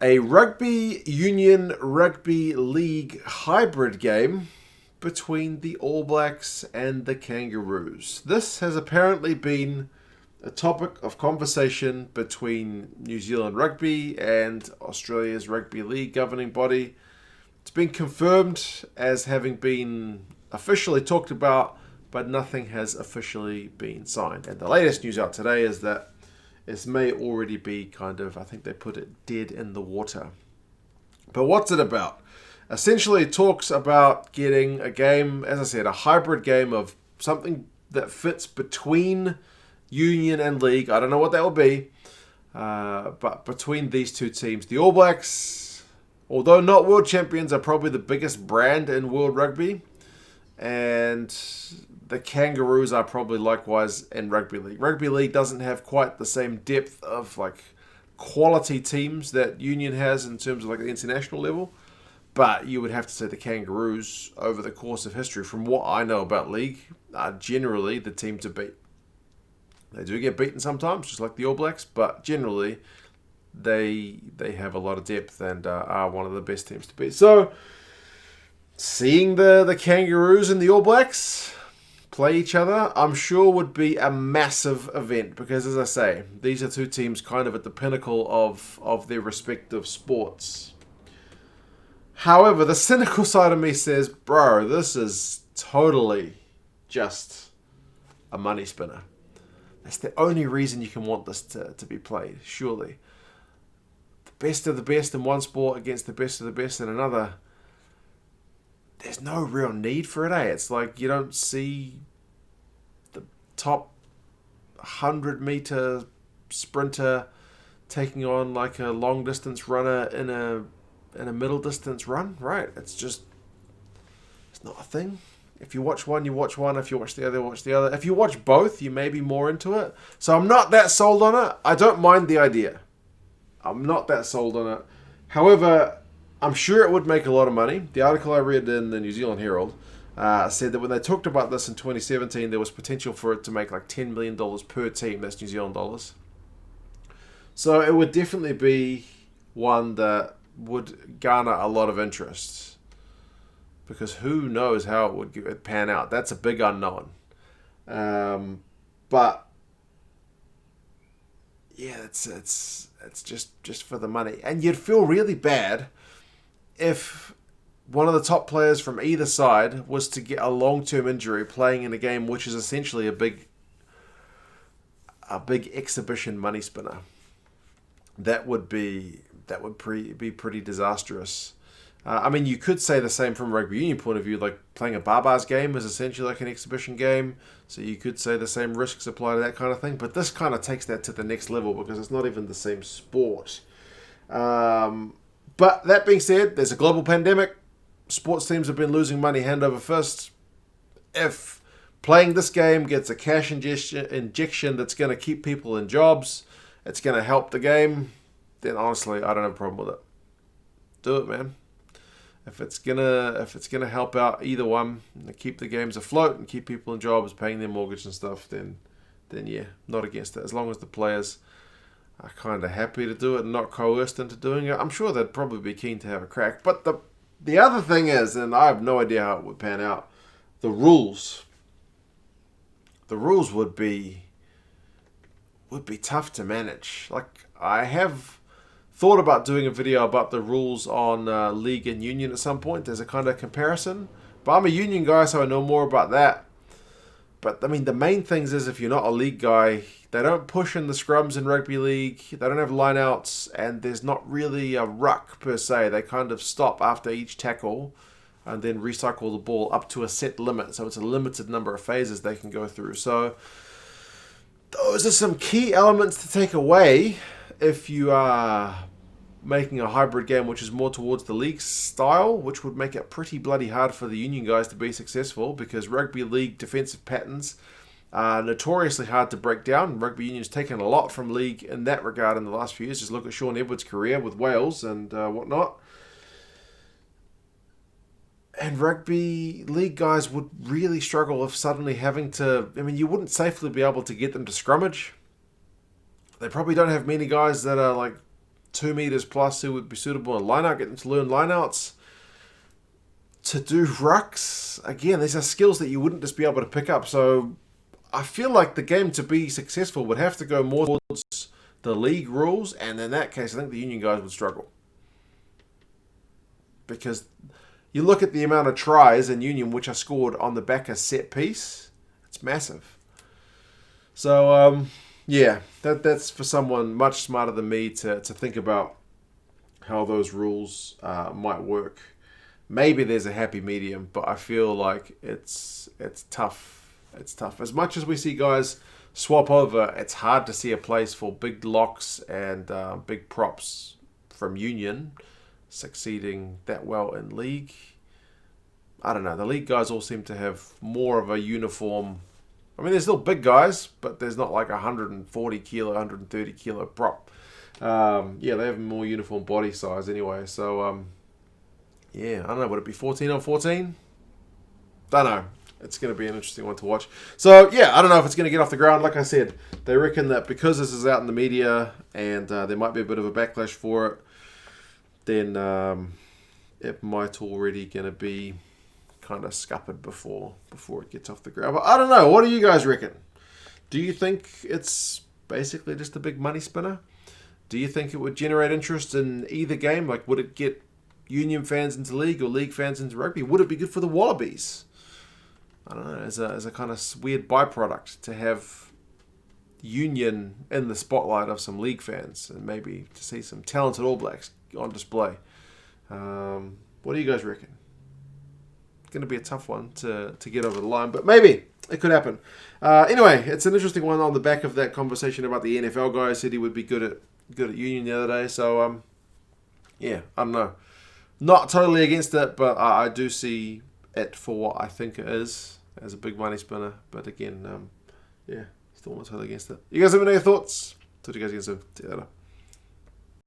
A rugby union rugby league hybrid game between the All Blacks and the Kangaroos. This has apparently been a topic of conversation between New Zealand Rugby and Australia's rugby league governing body. It's been confirmed as having been officially talked about, but nothing has officially been signed. And the latest news out today is that it may already be I think they put it dead in the water. But what's it about? Essentially, it talks about getting a game, as I said, a hybrid game of something that fits between Union and League. I don't know what that will be, but between these two teams. The All Blacks, although not world champions, are probably the biggest brand in world rugby. And the Kangaroos are probably likewise in Rugby League. Rugby League doesn't have quite the same depth of quality teams that Union has in terms of the international level. But you would have to say the Kangaroos, over the course of history, from what I know about League, are generally the team to beat. They do get beaten sometimes, just like the All Blacks, but generally they have a lot of depth and are one of the best teams to beat. So, seeing the Kangaroos and the All Blacks play each other, I'm sure would be a massive event because, as I say, these are two teams kind of at the pinnacle of their respective sports. However, the cynical side of me says, bro, this is totally just a money spinner. That's the only reason you can want this to be played, surely. The best of the best in one sport against the best of the best in another. There's no real need for it, eh? It's like you don't see the top 100-meter sprinter taking on a long-distance runner in a middle-distance run, right? It's not a thing. If you watch one, you watch one. If you watch the other, watch the other. If you watch both, you may be more into it. So I'm not that sold on it. I don't mind the idea. I'm not that sold on it. However, I'm sure it would make a lot of money. The article I read in the New Zealand Herald said that when they talked about this in 2017, there was potential for it to make $10 million per team. That's New Zealand dollars. So it would definitely be one that would garner a lot of interest. Because who knows how it would pan out. That's a big unknown. But yeah, it's just for the money. And you'd feel really bad if one of the top players from either side was to get a long-term injury playing in a game which is essentially a big exhibition money spinner. That would be pretty disastrous. You could say the same from a rugby union point of view, playing a Barbars game is essentially an exhibition game, so you could say the same risks apply to that kind of thing, but this kind of takes that to the next level because it's not even the same sport. But that being said, there's a global pandemic. Sports teams have been losing money hand over fist. If playing this game gets a cash injection that's going to keep people in jobs, it's going to help the game, then honestly, I don't have a problem with it. Do it, man. If it's gonna help out either one, keep the games afloat and keep people in jobs, paying their mortgage and stuff, then yeah, not against it. As long as the players are kind of happy to do it and not coerced into doing it, I'm sure they'd probably be keen to have a crack. But the other thing is, and I have no idea how it would pan out, the rules. The rules would be tough to manage. I have thought about doing a video about the rules on League and Union at some point. There's a kind of comparison. But I'm a Union guy, so I know more about that. But, the main things is if you're not a League guy, they don't push in the scrums in Rugby League. They don't have lineouts, and there's not really a ruck per se. They kind of stop after each tackle and then recycle the ball up to a set limit. So it's a limited number of phases they can go through. So those are some key elements to take away if you are making a hybrid game which is more towards the league style, which would make it pretty bloody hard for the Union guys to be successful because Rugby League defensive patterns are notoriously hard to break down. Rugby Union's taken a lot from League in that regard in the last few years. Just look at Sean Edwards' career with Wales and whatnot. And Rugby League guys would really struggle if suddenly having to... you wouldn't safely be able to get them to scrummage. They probably don't have many guys that are 2 meters plus who would be suitable in line out, get them to learn line outs. To do rucks, again, these are skills that you wouldn't just be able to pick up. So I feel like the game to be successful would have to go more towards the league rules, and in that case, I think the union guys would struggle. Because you look at the amount of tries in union which are scored on the back of set piece, it's massive. So, yeah, that's for someone much smarter than me to think about how those rules might work. Maybe there's a happy medium, but I feel like it's tough. It's tough. As much as we see guys swap over, it's hard to see a place for big locks and big props from union succeeding that well in league. I don't know. The league guys all seem to have more of a uniform. I mean, there's still big guys, but there's not like 140 kilo, 130 kilo prop. Yeah, they have more uniform body size anyway. So, yeah, I don't know. Would it be 14 on 14? Don't know. It's going to be an interesting one to watch. So, yeah, I don't know if it's going to get off the ground. Like I said, they reckon that because this is out in the media and there might be a bit of a backlash for it, then it might already going to be kind of scuppered before it gets off the ground. But I don't know. What do you guys reckon? Do you think it's basically just a big money spinner? Do you think it would generate interest in either game? Like, would it get union fans into league or league fans into rugby? Would it be good for the Wallabies? I don't know, as a kind of weird byproduct to have union in the spotlight of some league fans and maybe to see some talented All Blacks on display. What do you guys reckon? It's going to be a tough one to get over the line, but maybe it could happen. Anyway, it's an interesting one on the back of that conversation about the NFL guy. Said he would be good at union the other day. So, yeah, I don't know. Not totally against it, but I do see it for what I think it is, as a big money spinner. But again, yeah, still not totally against it. You guys have any thoughts? Talk to you guys again soon. See you later.